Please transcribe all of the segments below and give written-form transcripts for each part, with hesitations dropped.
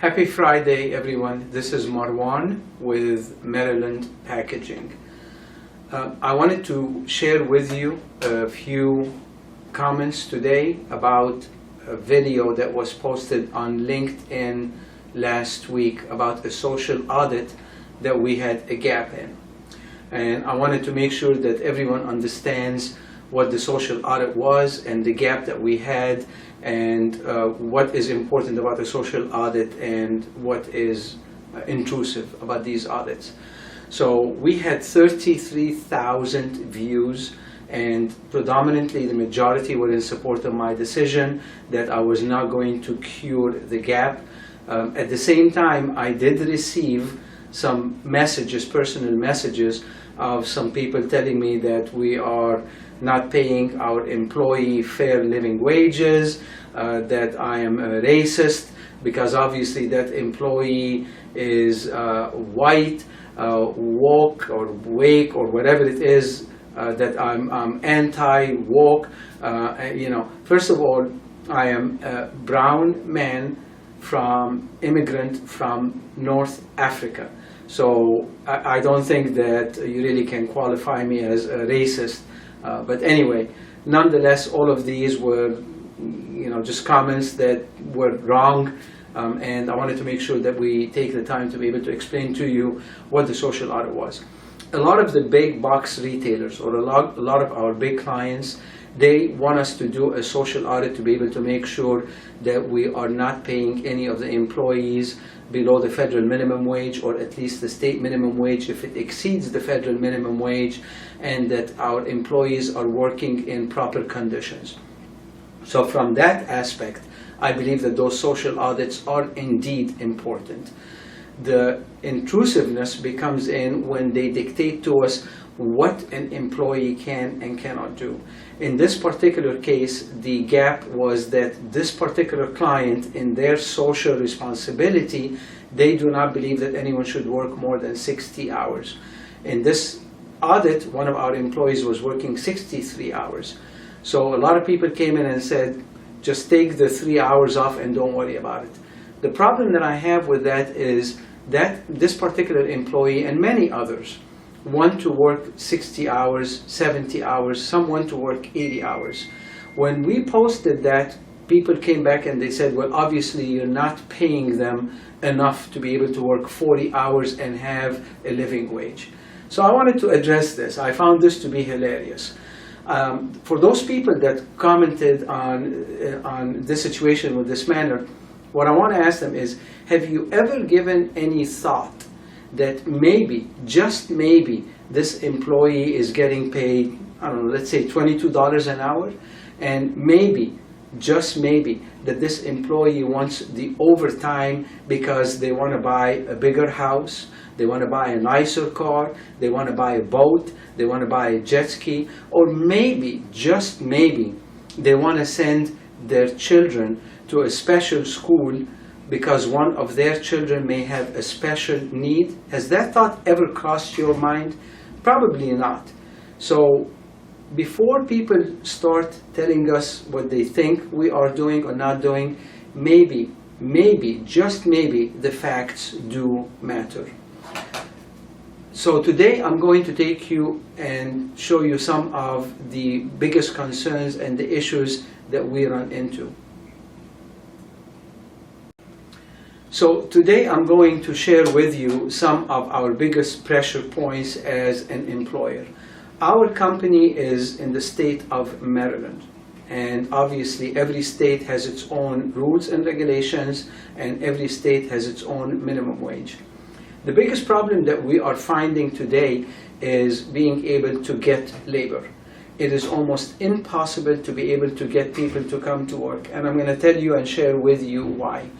Happy Friday, everyone. This is Marwan with Maryland Packaging. I wanted to share with you a few comments today about a video that was posted on LinkedIn last week about a social audit that we had a gap in. And I wanted to make sure that everyone understands what the social audit was and the gap that we had, and what is important about a social audit and what is intrusive about these audits. So we had 33,000 views, and predominantly the majority were in support of my decision that I was not going to cure the gap. At the same time, I did receive some messages, personal messages, of some people telling me that we are not paying our employee fair living wages, that I am a racist because obviously that employee is white, woke or wake or whatever it is, that I'm anti-woke. First of all, I am a brown man immigrant from North Africa. So I don't think that you really can qualify me as a racist. But anyway, nonetheless, all of these were, just comments that were wrong, and I wanted to make sure that we take the time to be able to explain to you what the social audit was. A lot of the big box retailers, or a lot of our big clients, they want us to do a social audit to be able to make sure that we are not paying any of the employees below the federal minimum wage, or at least the state minimum wage if it exceeds the federal minimum wage, and that our employees are working in proper conditions. So from that aspect, I believe that those social audits are indeed important. The intrusiveness becomes in when they dictate to us what an employee can and cannot do. In this particular case, the gap was that this particular client, in their social responsibility, they do not believe that anyone should work more than 60 hours. In this audit, one of our employees was working 63 hours. So a lot of people came in and said, just take the 3 hours off and don't worry about it. The problem that I have with that is that this particular employee and many others want to work 60 hours, 70 hours, some want to work 80 hours. When we posted that, people came back and they said, well, obviously you're not paying them enough to be able to work 40 hours and have a living wage. So I wanted to address this. I found this to be hilarious. For those people that commented on this situation with this manner, what I want to ask them is, have you ever given any thought that maybe, just maybe, this employee is getting paid, I don't know, let's say $22 an hour, and maybe, just maybe, that this employee wants the overtime because they want to buy a bigger house, they want to buy a nicer car, they want to buy a boat, they want to buy a jet ski, or maybe, just maybe, they want to send their children to a special school because one of their children may have a special need. Has that thought ever crossed your mind? Probably not. So before people start telling us what they think we are doing or not doing, maybe, just maybe, the facts do matter. So today I'm going to take you and show you some of the biggest concerns and the issues that we run into. So today I'm going to share with you some of our biggest pressure points as an employer. Our company is in the state of Maryland, and obviously every state has its own rules and regulations, and every state has its own minimum wage. The biggest problem that we are finding today is being able to get labor. It is almost impossible to be able to get people to come to work, and I'm going to tell you and share with you why.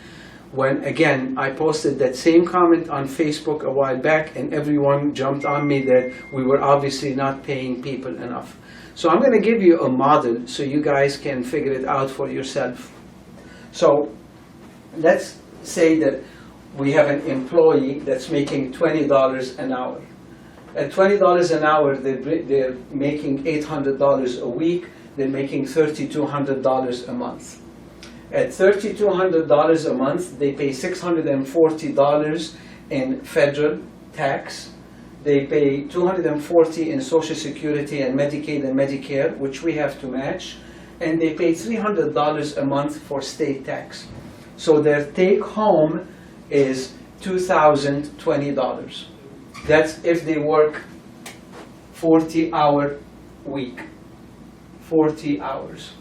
When, again, I posted that same comment on Facebook a while back, and everyone jumped on me that we were obviously not paying people enough. So I'm going to give you a model so you guys can figure it out for yourself. So let's say that we have an employee that's making $20 an hour. At $20 an hour, they're making $800 a week. They're making $3,200 a month. At $3,200 a month, they pay $640 in federal tax. They pay $240 in Social Security and Medicaid and Medicare, which we have to match. And they pay $300 a month for state tax. So their take home is $2,020. That's if they work 40-hour week. 40 hours.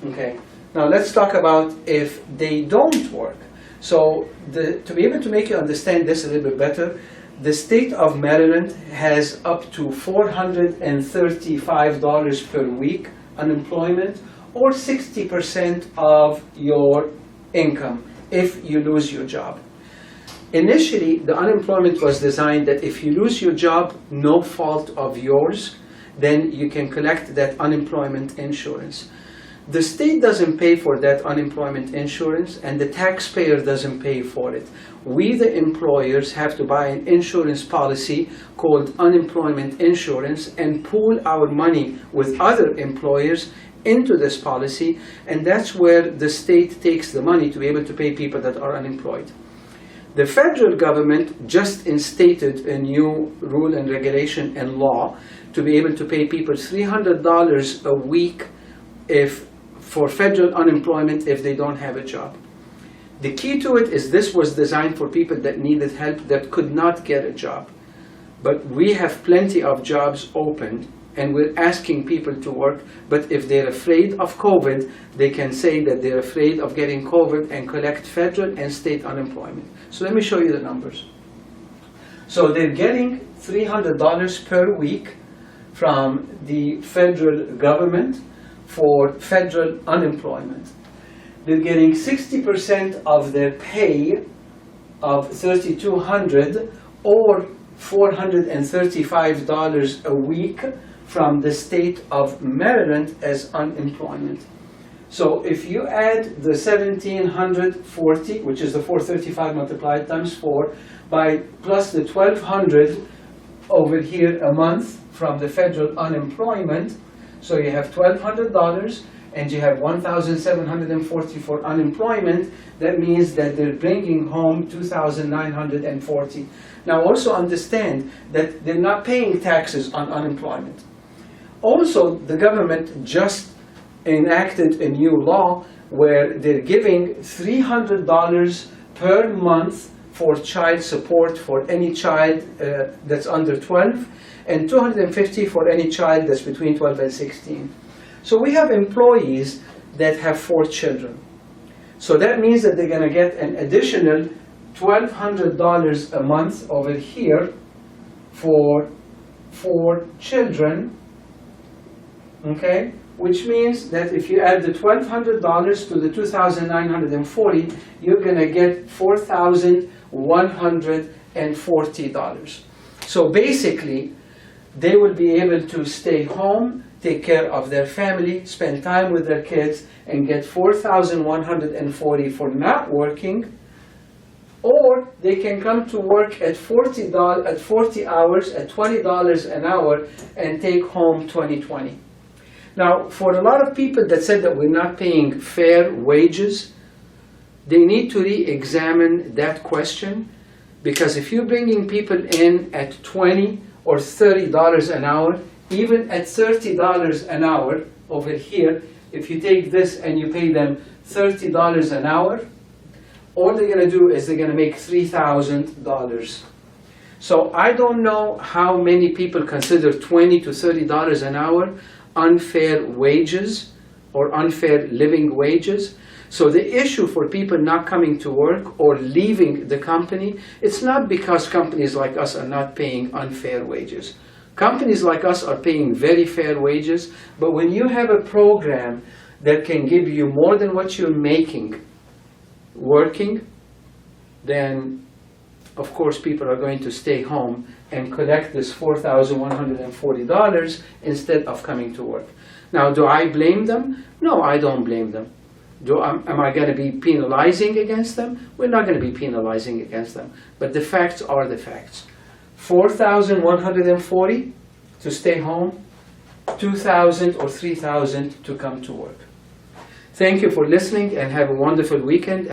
Okay. Now let's talk about if they don't work. So to be able to make you understand this a little bit better, the state of Maryland has up to $435 per week unemployment, or 60% of your income if you lose your job. Initially, the unemployment was designed that if you lose your job, no fault of yours, then you can collect that unemployment insurance. The state doesn't pay for that unemployment insurance, and the taxpayer doesn't pay for it. We, the employers, have to buy an insurance policy called unemployment insurance and pool our money with other employers into this policy, and that's where the state takes the money to be able to pay people that are unemployed. The federal government just instated a new rule and regulation and law to be able to pay people $300 a week for federal unemployment if they don't have a job. The key to it is this was designed for people that needed help that could not get a job. But we have plenty of jobs open, and we're asking people to work, but if they're afraid of COVID, they can say that they're afraid of getting COVID and collect federal and state unemployment. So let me show you the numbers. So they're getting $300 per week from the federal government for federal unemployment. They're getting 60% of their pay of $3,200 or $435 a week from the state of Maryland as unemployment. So if you add the $1,740, which is the $435 multiplied times 4, plus the $1,200 over here a month from the federal unemployment, so you have $1,200 and you have $1,740 for unemployment, that means that they're bringing home $2,940. Now also understand that they're not paying taxes on unemployment. Also, the government just enacted a new law where they're giving $300 per month for child support for any child that's under 12, and $250 for any child that's between 12 and 16. So we have employees that have 4 children. So that means that they're going to get an additional $1,200 a month over here for 4 children. Okay, which means that if you add the $1,200 to the $2,940, you're going to get $4,140. So basically, they will be able to stay home, take care of their family, spend time with their kids, and get $4,140 for not working. Or they can come to work at 40 hours at $20 an hour and take home $20. Now, for a lot of people that said that we're not paying fair wages, they need to re-examine that question, because if you're bringing people in at $20 or $30 an hour, even at $30 an hour over here, if you take this and you pay them $30 an hour, all they're going to do is they're going to make $3,000. So I don't know how many people consider $20 to $30 an hour unfair wages or unfair living wages. So the issue for people not coming to work or leaving the company, it's not because companies like us are not paying unfair wages. Companies like us are paying very fair wages, but when you have a program that can give you more than what you're making working, then of course people are going to stay home and collect this $4,140 instead of coming to work. Now, do I blame them? No, I don't blame them. Am I going to be penalizing against them? We're not going to be penalizing against them. But the facts are the facts. $4,140 to stay home, $2,000 or $3,000 to come to work. Thank you for listening and have a wonderful weekend.